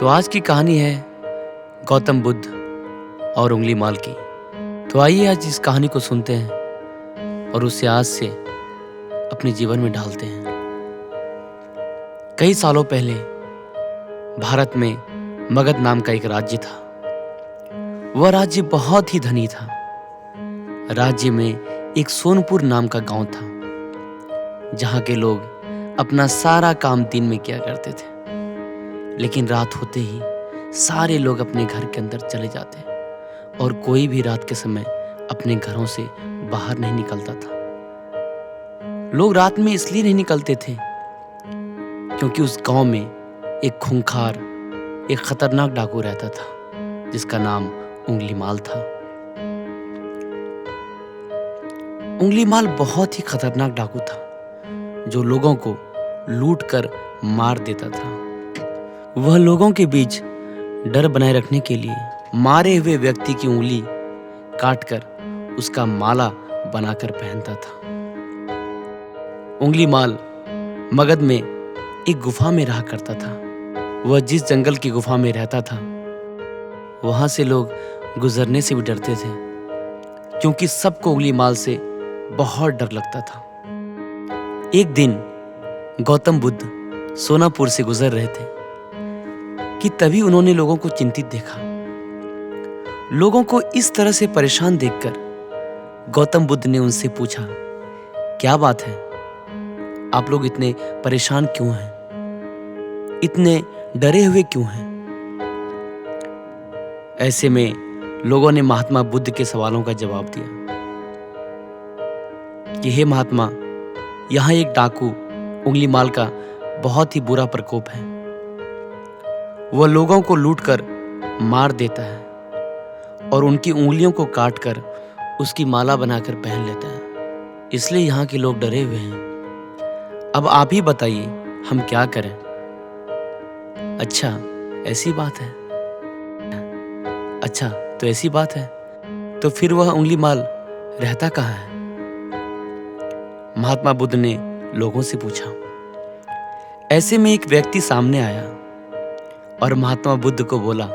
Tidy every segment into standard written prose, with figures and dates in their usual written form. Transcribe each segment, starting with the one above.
तो आज की कहानी है गौतम बुद्ध और उंगली माल की। तो आइए आज इस कहानी को सुनते हैं और उसे आज से अपने जीवन में ढालते हैं। कई सालों पहले भारत में मगध नाम का एक राज्य था। वह राज्य बहुत ही धनी था। राज्य में एक सोनपुर नाम का गांव था, जहां के लोग अपना सारा काम दिन में किया करते थे, लेकिन रात होते ही सारे लोग अपने घर के अंदर चले जाते और कोई भी रात के समय अपने घरों से बाहर नहीं निकलता था। लोग रात में इसलिए नहीं निकलते थे क्योंकि उस गांव में एक खूंखार, एक खतरनाक डाकू रहता था, जिसका नाम उंगली माल था। उंगली माल बहुत ही खतरनाक डाकू था, जो लोगों को लूट कर मार देता था। वह लोगों के बीच डर बनाए रखने के लिए मारे हुए व्यक्ति की उंगली काटकर उसका माला बनाकर पहनता था। उंगली माल मगध में एक गुफा में रहा करता था। वह जिस जंगल की गुफा में रहता था, वहां से लोग गुजरने से भी डरते थे, क्योंकि सबको उंगली माल से बहुत डर लगता था। एक दिन गौतम बुद्ध सोनापुर से गुजर रहे थे कि तभी उन्होंने लोगों को चिंतित देखा। लोगों को इस तरह से परेशान देखकर गौतम बुद्ध ने उनसे पूछा, क्या बात है? आप लोग इतने परेशान क्यों हैं? इतने डरे हुए क्यों हैं? ऐसे में लोगों ने महात्मा बुद्ध के सवालों का जवाब दिया कि हे महात्मा, यहां एक डाकू उंगली माल का बहुत ही बुरा प्रकोप है। वह लोगों को लूटकर मार देता है और उनकी उंगलियों को काटकर उसकी माला बनाकर पहन लेता है। इसलिए यहाँ के लोग डरे हुए हैं। अब आप ही बताइए, हम क्या करें? अच्छा, ऐसी बात है। अच्छा, तो ऐसी बात है, तो फिर वह उंगली माल रहता कहाँ है? महात्मा बुद्ध ने लोगों से पूछा। ऐसे में एक व्यक्ति सामने आया और महात्मा बुद्ध को बोला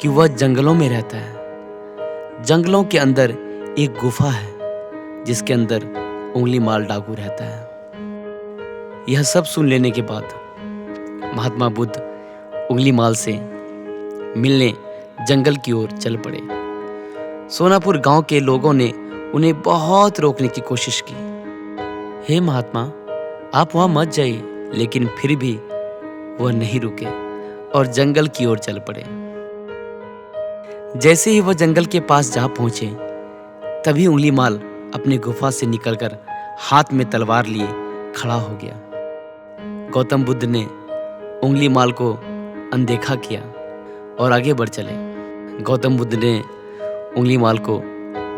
कि वह जंगलों में रहता है। जंगलों के अंदर एक गुफा है, जिसके अंदर उंगली माल डाकू रहता है। यह सब सुन लेने के बाद महात्मा बुद्ध उंगली माल से मिलने जंगल की ओर चल पड़े। सोनापुर गांव के लोगों ने उन्हें बहुत रोकने की कोशिश की। हे महात्मा, आप वहां मत जाइए, लेकिन फिर भी वह नहीं रुके और जंगल की ओर चल पड़े। जैसे ही वह जंगल के पास जा पहुंचे, तभी उंगली माल अपनी गुफा से निकलकर हाथ में तलवार लिए खड़ा हो गया। गौतम बुद्ध ने उंगली माल को अनदेखा किया और आगे बढ़ चले। गौतम बुद्ध ने उंगली माल को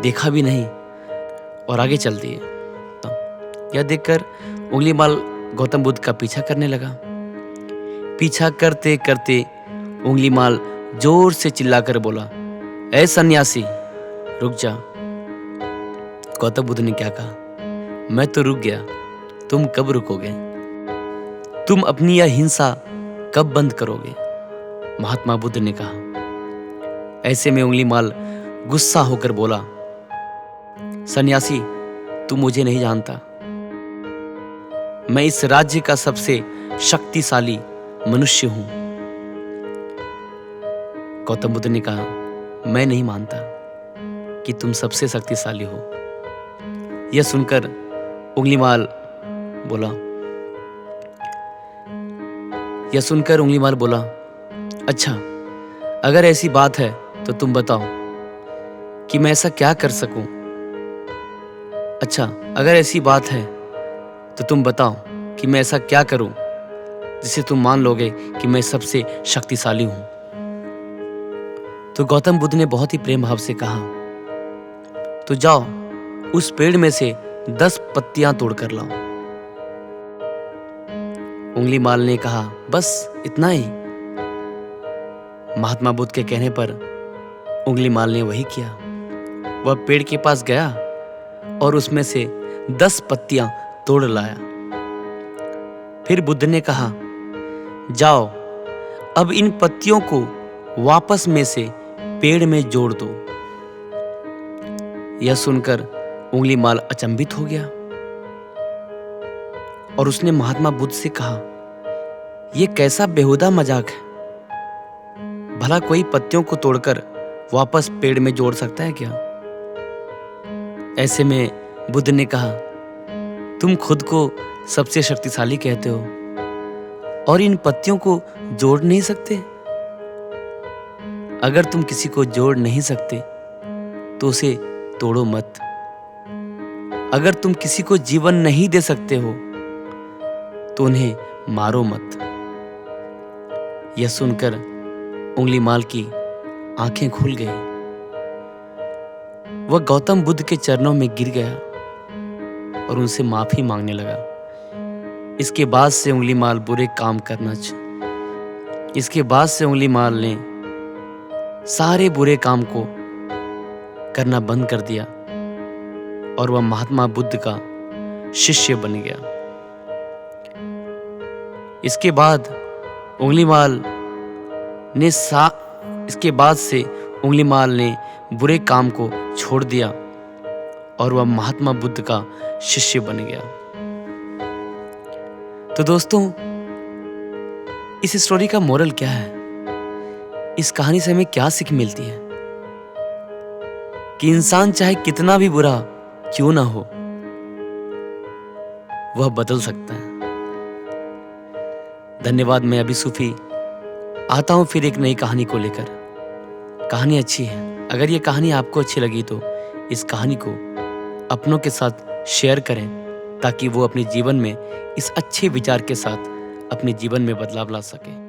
देखा भी नहीं और आगे चल दिए। यह देखकर उंगली माल गौतम बुद्ध का पीछा करने लगा। पीछा करते करते उंगली माल जोर से चिल्लाकर बोला, ऐ सन्यासी, रुक जा। गौतम बुद्ध ने क्या कहा? मैं तो रुक गया, तुम कब रुकोगे? तुम अपनी यह हिंसा कब बंद करोगे? महात्मा बुद्ध ने कहा। ऐसे में उंगली माल गुस्सा होकर बोला, सन्यासी, तू मुझे नहीं जानता। मैं इस राज्य का सबसे शक्तिशाली मनुष्य हूं। गौतम बुद्ध ने कहा, मैं नहीं मानता कि तुम सबसे शक्तिशाली हो। यह सुनकर उंगली माल बोला, अच्छा, अगर ऐसी बात है तो तुम बताओ कि मैं ऐसा क्या कर सकूं? अच्छा, अगर ऐसी बात है तो तुम बताओ कि मैं ऐसा क्या करूं जिससे तुम मान लोगे कि मैं सबसे शक्तिशाली हूं। तो गौतम बुद्ध ने बहुत ही प्रेम भाव से कहा, तो जाओ, उस पेड़ में से 10 पत्तियां तोड़कर लाओ। उंगली माल ने कहा, बस इतना ही? महात्मा बुद्ध के कहने पर उंगली माल ने वही किया। वह पेड़ के पास गया और उसमें से 10 पत्तियां तोड़ लाया। फिर बुद्ध ने कहा, जाओ, अब इन पत्तियों को वापस में से पेड़ में जोड़ दो। यह सुनकर उंगलीमाल अचंभित हो गया और उसने महात्मा बुद्ध से कहा, यह कैसा बेहुदा मजाक है? भला कोई पत्तियों को तोड़कर वापस पेड़ में जोड़ सकता है क्या? ऐसे में बुद्ध ने कहा, तुम खुद को सबसे शक्तिशाली कहते हो और इन पत्तियों को जोड़ नहीं सकते। अगर तुम किसी को जोड़ नहीं सकते तो उसे तोड़ो मत। अगर तुम किसी को जीवन नहीं दे सकते हो तो उन्हें मारो मत। यह सुनकर उंगलीमाल की आंखें खुल गई। वह गौतम बुद्ध के चरणों में गिर गया और उनसे माफी मांगने लगा। इसके बाद से उंगलीमाल ने सारे बुरे काम को करना बंद कर दिया और वह महात्मा बुद्ध का शिष्य बन गया। इसके बाद उंगलीमाल ने बुरे काम को छोड़ दिया और वह महात्मा बुद्ध का शिष्य बन गया। तो दोस्तों, इस स्टोरी का मोरल क्या है? इस कहानी से हमें क्या सीख मिलती है? कि इंसान चाहे कितना भी बुरा क्यों ना हो, वह बदल सकता है। धन्यवाद। मैं अभी सूफी आता हूं फिर एक नई कहानी को लेकर। कहानी अच्छी है। अगर ये कहानी आपको अच्छी लगी तो इस कहानी को अपनों के साथ शेयर करें ताकि वो अपने जीवन में इस अच्छे विचार के साथ अपने जीवन में बदलाव ला सके।